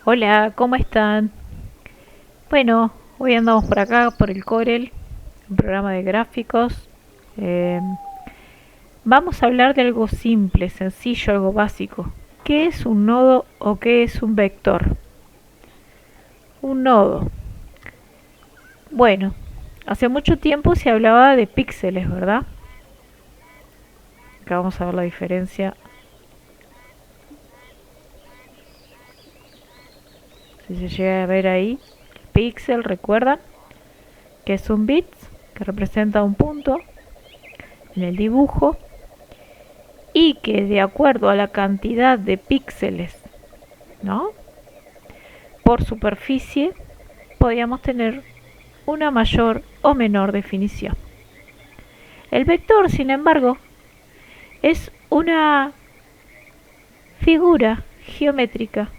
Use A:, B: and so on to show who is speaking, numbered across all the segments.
A: Hola, ¿cómo están? Bueno, hoy andamos por acá, por el Corel, un programa de gráficos. Eh, Vamos a hablar de algo simple, sencillo, algo básico. ¿Qué es un nodo o qué es un vector? Un nodo. Bueno, hace mucho tiempo se hablaba de píxeles, ¿verdad? Acá vamos a ver la diferencia. Si se llega a ver ahí, píxel, ¿recuerdan? Que es un bit, que representa un punto en el dibujo y que de acuerdo a la cantidad de píxeles, ¿no?, por superficie, podíamos tener una mayor o menor definición. El vector, sin embargo, es una figura geométrica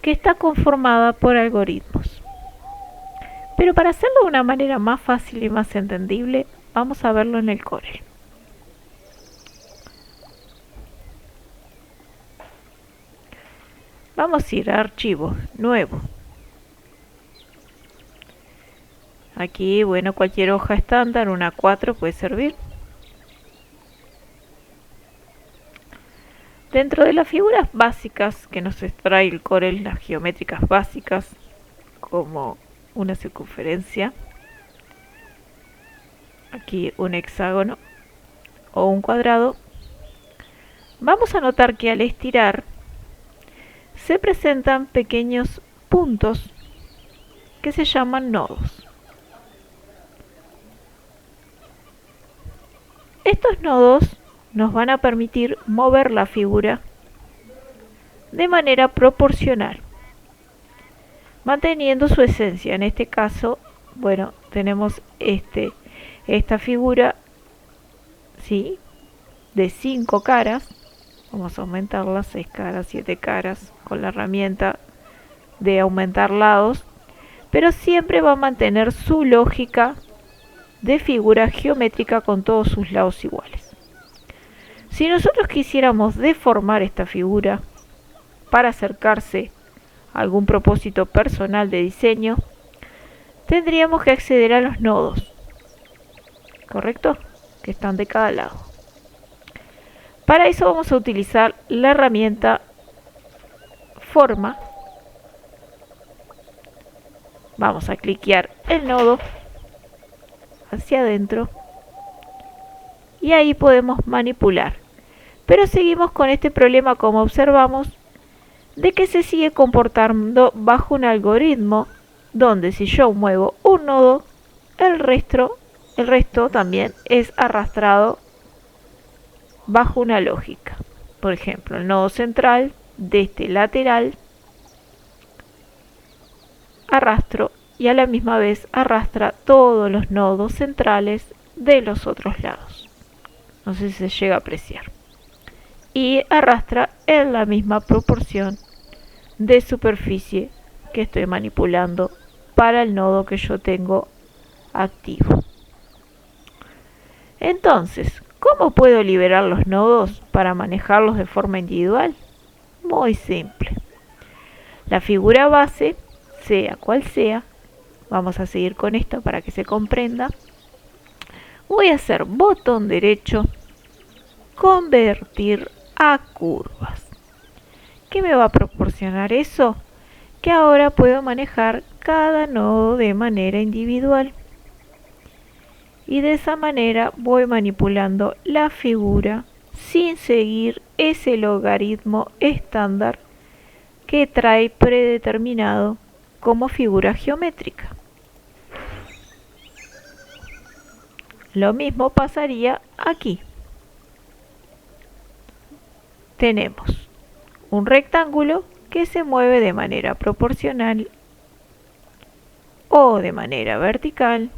A: que está conformada por algoritmos. Pero para hacerlo de una manera más fácil y más entendible, vamos a verlo en el Corel. Vamos a ir a archivo, nuevo. Aquí, bueno, cualquier hoja estándar, una 4 puede servir. Dentro de las figuras básicas que nos extrae el Corel, las geométricas básicas, como una circunferencia, aquí un hexágono o un cuadrado, vamos a notar que al estirar se presentan pequeños puntos que se llaman nodos. Estos nodos nos van a permitir mover la figura de manera proporcional, manteniendo su esencia. En este caso, bueno, tenemos esta figura, ¿sí?, de 5 caras. Vamos a aumentarla, 6 caras, 7 caras, con la herramienta de aumentar lados, pero siempre va a mantener su lógica de figura geométrica con todos sus lados iguales. Si nosotros quisiéramos deformar esta figura para acercarse a algún propósito personal de diseño, tendríamos que acceder a los nodos, ¿correcto?, que están de cada lado. Para eso vamos a utilizar la herramienta forma. Vamos a cliquear el nodo hacia adentro y ahí podemos manipular. Pero seguimos con este problema, como observamos, de que se sigue comportando bajo un algoritmo donde si yo muevo un nodo, el resto también es arrastrado bajo una lógica. Por ejemplo, el nodo central de este lateral arrastro y a la misma vez arrastra todos los nodos centrales de los otros lados. No sé si se llega a apreciar. Y arrastra en la misma proporción de superficie que estoy manipulando para el nodo que yo tengo activo. Entonces, ¿cómo puedo liberar los nodos para manejarlos de forma individual? Muy simple. La figura base, sea cual sea, vamos a seguir con esto para que se comprenda. Voy a hacer botón derecho, convertir a curvas. ¿Qué me va a proporcionar eso? Que ahora puedo manejar cada nodo de manera individual. Y de esa manera voy manipulando la figura sin seguir ese logaritmo estándar que trae predeterminado como figura geométrica. Lo mismo pasaría aquí. Tenemos un rectángulo que se mueve de manera proporcional o de manera vertical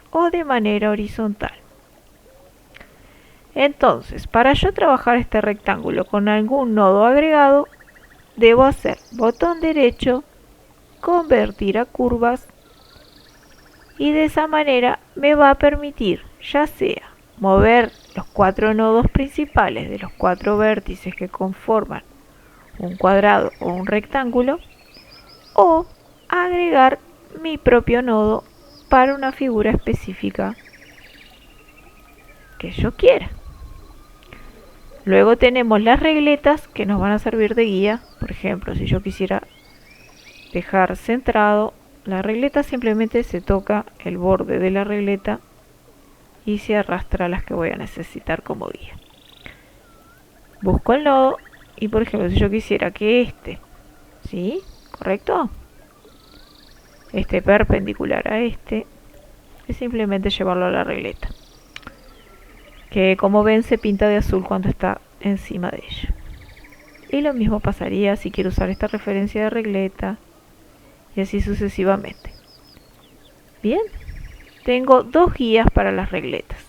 A: o de manera horizontal. Entonces, para yo trabajar este rectángulo con algún nodo agregado, debo hacer botón derecho, convertir a curvas, y de esa manera me va a permitir ya sea mover los 4 nodos principales de los 4 vértices que conforman un cuadrado o un rectángulo, o agregar mi propio nodo para una figura específica que yo quiera. Luego tenemos las regletas que nos van a servir de guía. Por ejemplo, si yo quisiera dejar centrado la regleta, simplemente se toca el borde de la regleta y se arrastra las que voy a necesitar como guía. Busco el nodo y, por ejemplo, si yo quisiera que ¿sí? ¿Correcto? Perpendicular a es simplemente llevarlo a la regleta, que como ven se pinta de azul cuando está encima de ella. Y lo mismo pasaría si quiero usar esta referencia de regleta, y así sucesivamente. Bien, tengo dos guías para las regletas,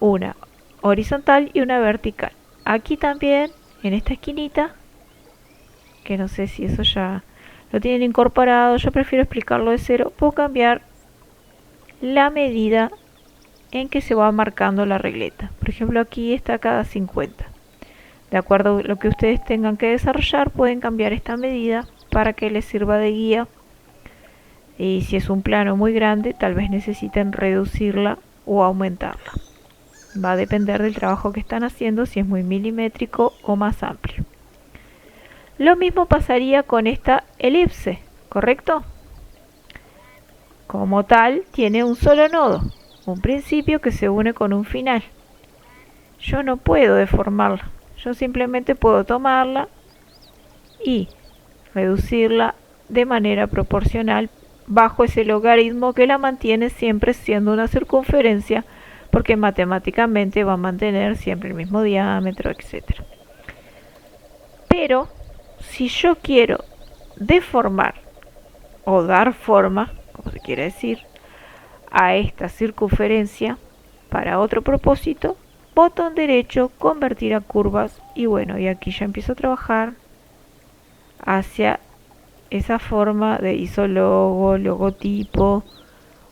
A: una horizontal y una vertical. Aquí también, en esta esquinita, que no sé si eso ya lo tienen incorporado, yo prefiero explicarlo de cero, puedo cambiar la medida en que se va marcando la regleta. Por ejemplo, aquí está cada 50. De acuerdo a lo que ustedes tengan que desarrollar, pueden cambiar esta medida para que les sirva de guía. Y si es un plano muy grande, tal vez necesiten reducirla o aumentarla. Va a depender del trabajo que están haciendo, si es muy milimétrico o más amplio. Lo mismo pasaría con esta elipse, ¿correcto? Como tal, tiene un solo nodo, un principio que se une con un final. Yo no puedo deformarla, yo simplemente puedo tomarla y reducirla de manera proporcional bajo ese logaritmo que la mantiene siempre siendo una circunferencia, porque matemáticamente va a mantener siempre el mismo diámetro, etc. Pero si yo quiero deformar o dar forma, como se quiere decir, a esta circunferencia para otro propósito, botón derecho, convertir a curvas, y bueno, y aquí ya empiezo a trabajar hacia esa forma de isólogo, logotipo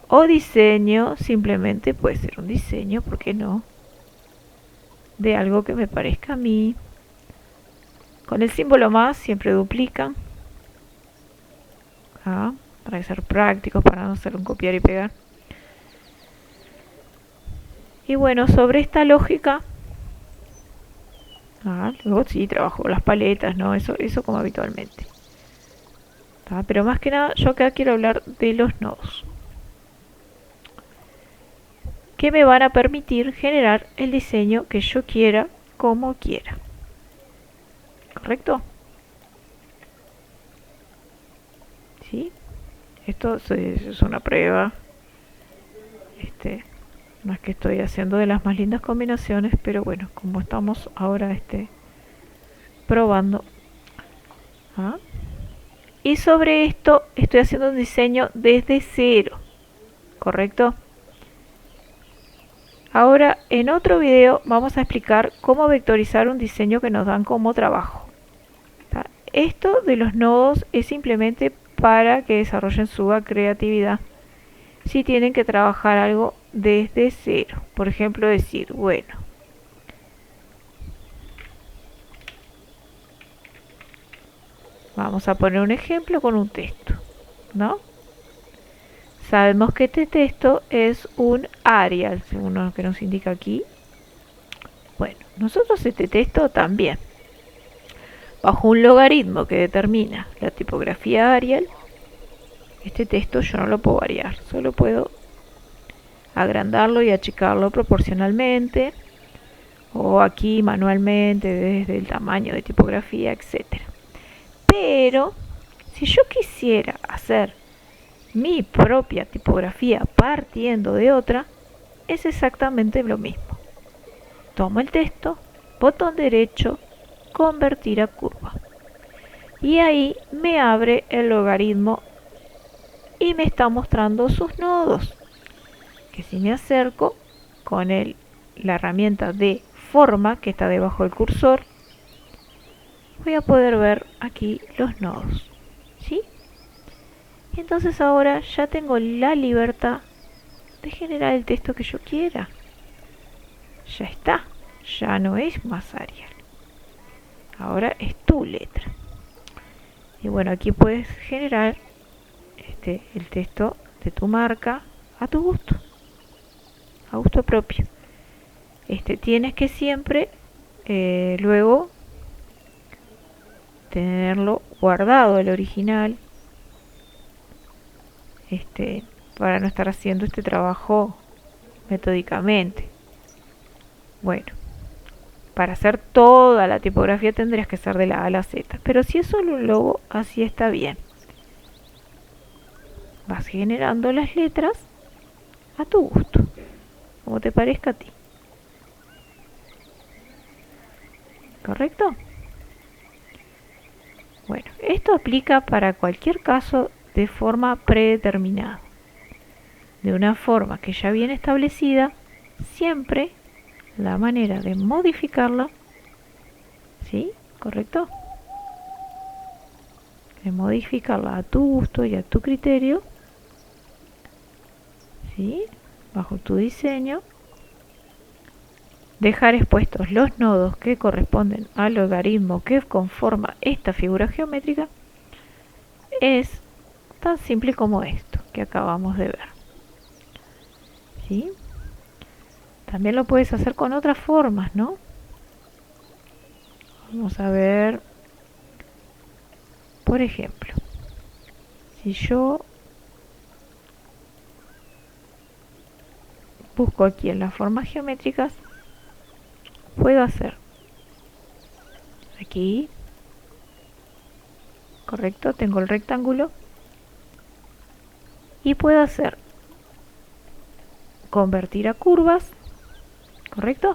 A: o diseño. Simplemente puede ser un diseño, ¿por qué no?, de algo que me parezca a mí. Con el símbolo más siempre duplican, para ser prácticos, para no hacer un copiar y pegar. Y bueno, sobre esta lógica, luego sí trabajo las paletas, ¿no? Eso como habitualmente. Pero más que nada, yo acá quiero hablar de los nodos, que me van a permitir generar el diseño que yo quiera, como quiera. ¿Correcto? ¿Sí? Esto es una prueba. No es que estoy haciendo de las más lindas combinaciones, pero bueno, como estamos ahora probando. Y sobre esto estoy haciendo un diseño desde cero, ¿correcto? Ahora en otro video vamos a explicar cómo vectorizar un diseño que nos dan como trabajo. Esto de los nodos es simplemente para que desarrollen su creatividad. Si tienen que trabajar algo desde cero, por ejemplo decir, bueno, vamos a poner un ejemplo con un texto, ¿no? Sabemos que este texto es un Arial, según lo que nos indica aquí. Bueno, nosotros este texto también, bajo un logaritmo que determina la tipografía Arial, este texto yo no lo puedo variar, solo puedo agrandarlo y achicarlo proporcionalmente, o aquí manualmente desde el tamaño de tipografía, etc. Pero si yo quisiera hacer mi propia tipografía partiendo de otra, es exactamente lo mismo. Tomo el texto, botón derecho, convertir a curva, y ahí me abre el logaritmo y me está mostrando sus nodos, que si me acerco con la herramienta de forma que está debajo del cursor, voy a poder ver aquí los nodos, ¿sí? Y entonces ahora ya tengo la libertad de generar el texto que yo quiera. Ya está, ya no es más Arial. Ahora es tu letra. Y bueno, aquí puedes generar el texto de tu marca a tu gusto, a gusto propio. Tienes que siempre luego tenerlo guardado el original, para no estar haciendo este trabajo metódicamente. Bueno, para hacer toda la tipografía tendrías que ser de la A a la Z, pero si es solo un logo, así está bien. Vas generando las letras a tu gusto, como te parezca a ti. ¿Correcto? Bueno, esto aplica para cualquier caso de forma predeterminada. De una forma que ya viene establecida, siempre la manera de modificarla, ¿sí? ¿Correcto? De modificarla a tu gusto y a tu criterio, ¿sí? Bajo tu diseño. Dejar expuestos los nodos que corresponden al logaritmo que conforma esta figura geométrica es tan simple como esto que acabamos de ver. ¿Sí? También lo puedes hacer con otras formas, ¿no? Vamos a ver, por ejemplo, si yo busco aquí en las formas geométricas, puedo hacer aquí, correcto, tengo el rectángulo y puedo hacer convertir a curvas, correcto.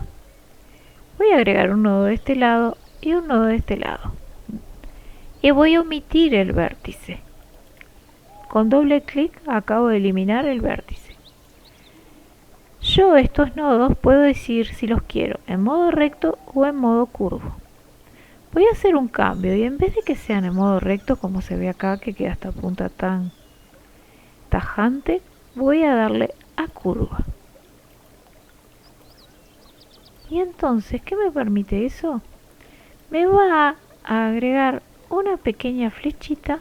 A: Voy a agregar un nodo de este lado y un nodo de este lado y voy a omitir el vértice. Con doble clic acabo de eliminar el vértice. Yo estos nodos puedo decir si los quiero en modo recto o en modo curvo. Voy a hacer un cambio y en vez de que sean en modo recto, como se ve acá, que queda esta punta tan tajante, voy a darle a curva. Y entonces, ¿qué me permite eso? Me va a agregar una pequeña flechita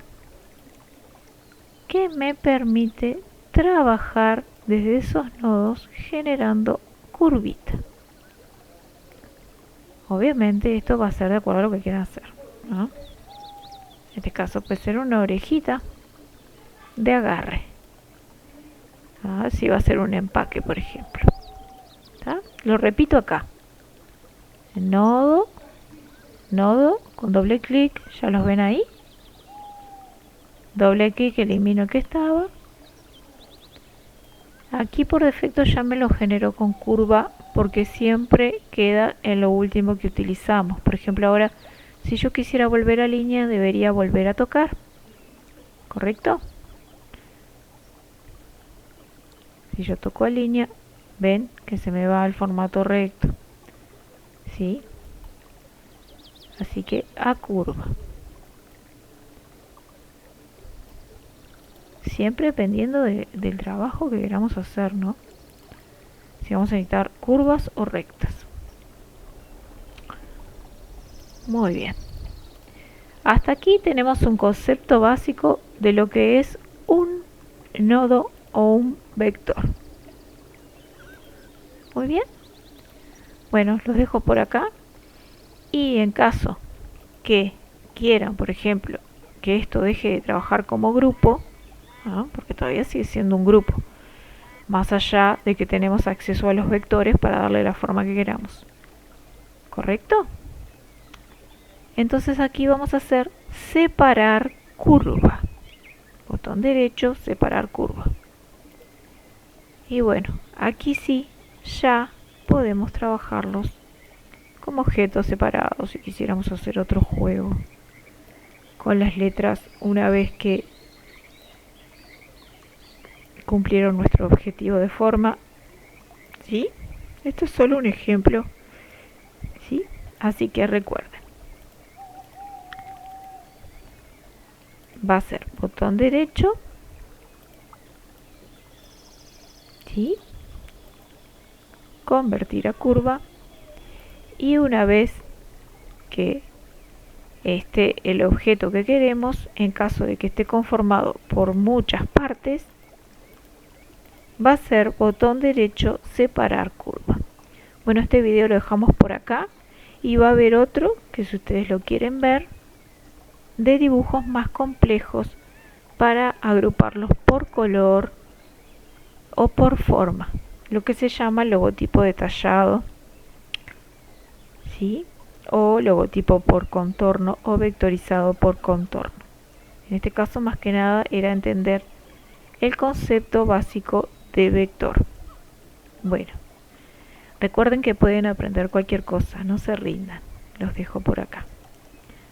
A: que me permite trabajar desde esos nodos generando curvita. Obviamente esto va a ser de acuerdo a lo que quieran hacer, ¿no? En este caso puede ser una orejita de agarre. Si va a ser un empaque, por ejemplo. ¿Tá? Lo repito acá. Nodo, nodo, con doble clic, ya los ven ahí. Doble clic, elimino el que estaba. Aquí por defecto ya me lo generó con curva porque siempre queda en lo último que utilizamos. Por ejemplo, ahora si yo quisiera volver a línea debería volver a tocar. ¿Correcto? Si yo toco a línea, ven que se me va al formato recto. ¿Sí? Así que a curva. Siempre dependiendo del trabajo que queramos hacer, ¿no? Si vamos a necesitar curvas o rectas. Muy bien. Hasta aquí tenemos un concepto básico de lo que es un nodo o un vector. Muy bien. Bueno, los dejo por acá. Y en caso que quieran, por ejemplo, que esto deje de trabajar como grupo, porque todavía sigue siendo un grupo, más allá de que tenemos acceso a los vectores para darle la forma que queramos. ¿Correcto? Entonces aquí vamos a hacer separar curva. Botón derecho, separar curva. Y bueno, aquí sí ya podemos trabajarlos como objetos separados si quisiéramos hacer otro juego con las letras una vez que cumplieron nuestro objetivo de forma. ¿Sí? Esto es solo un ejemplo. ¿Sí? Así que recuerden. Va a ser botón derecho. ¿Sí? Convertir a curva. Y una vez que el objeto que queremos. En caso de que esté conformado por muchas partes, va a ser botón derecho separar curva. Bueno, este video lo dejamos por acá y va a haber otro que, si ustedes lo quieren ver, de dibujos más complejos para agruparlos por color o por forma, lo que se llama logotipo detallado, ¿sí? O logotipo por contorno o vectorizado por contorno. En este caso, más que nada, era entender el concepto básico de vector. Bueno, recuerden que pueden aprender cualquier cosa, no se rindan. Los dejo por acá.